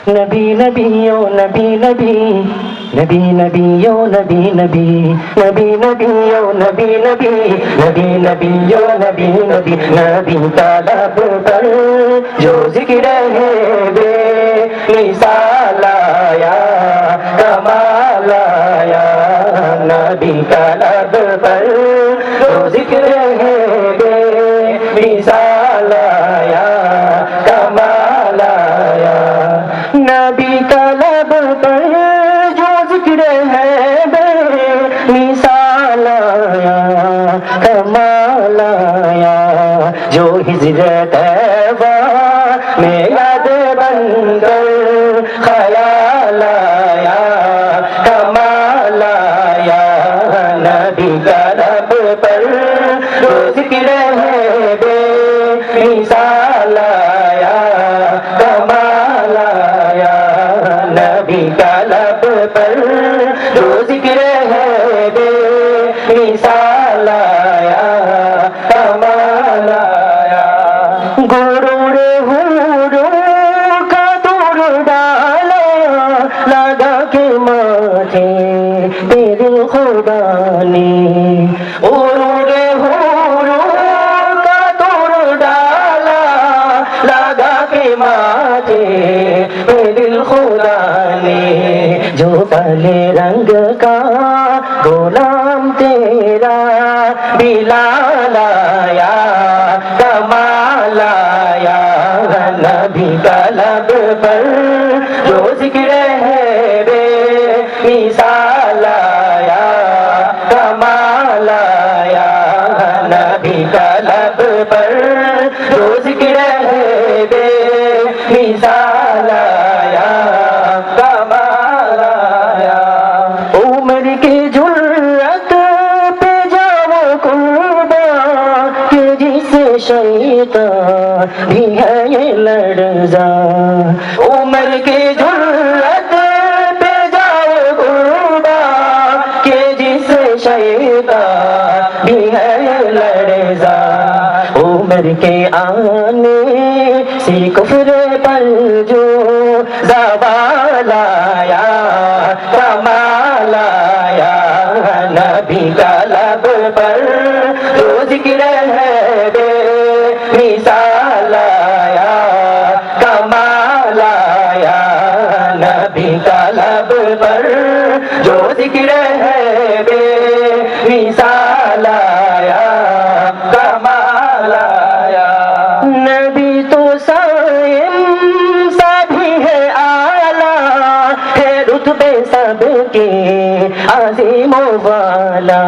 نبی نبی او نبی نبی نبی نبی او نبی نبی نبی نبی او نبی نبی نبی نبی او نبی نبی نبی کا لب پر جو ذکر ہے بے مثال آیا کمال آیا نبی کا لب پر جو ذکر ہے بے مثال آیا کمال آیا نبی کا لب پر جو ذکر ہے بے مثال آیا کمال آیا جو ہجرت طیبہ میں یاد بن کر خیال آیا کمال آیا نبی کا لب پر جو ذکر ہے بے مثال آیا کمال آیا نبی کا لب پر جو ذکر ہے بے مثال آیا کمال آیا غرور حوروں کا دور ڈالا لگا کے ماتھے تیرے خدا نے غرور حوروں کا دور ڈالا لگا کے ماتھے دل خدا نے جو کالے رنگ کا غلام تیرا بلال آیا کمال آیا نبی کا لب پر جو ذکر ہے بے مثال آیا کمال آیا نبی کا لب پر جو ذکر ہے بے مثال آیا کمال آیا عمر کی جرأت پہ جاؤ قربان کہ جس شیطان بھی ہے یہ لرزا عمر کی جرأت پہ جاؤ قربان کہ جس شیطان بھی ہے یہ لرزا عمر کے آنے سے کفر پر جو زوال آیا کمال آیا نبی کا لب پر جو ذکر ہے بے مثال آیا کمال آیا نبی کا لب پر جو ذکر ہے بے مثال آیا کمال آیا نبی تو سائم سبھی ہے اعلیٰ ہے رتبے سب کے عظیم و والا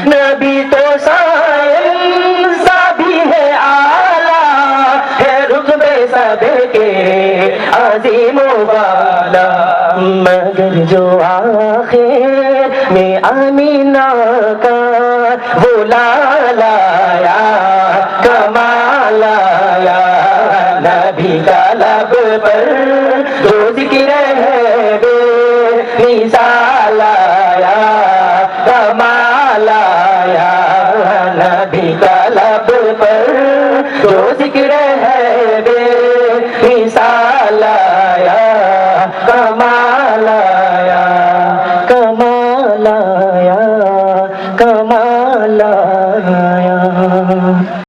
نبی تو سائم سبھی ہے اعلیٰ ہے رتبے سب کے عظیم و والا مگر جو آخر میں آمینہ کا وہ لال آیا کمال آیا نبی کا لب پر جو ذکر ہے بے مثال آیا کمال آیا نبی کا لب پر جو ذکر ہے بے مثال آیا کمال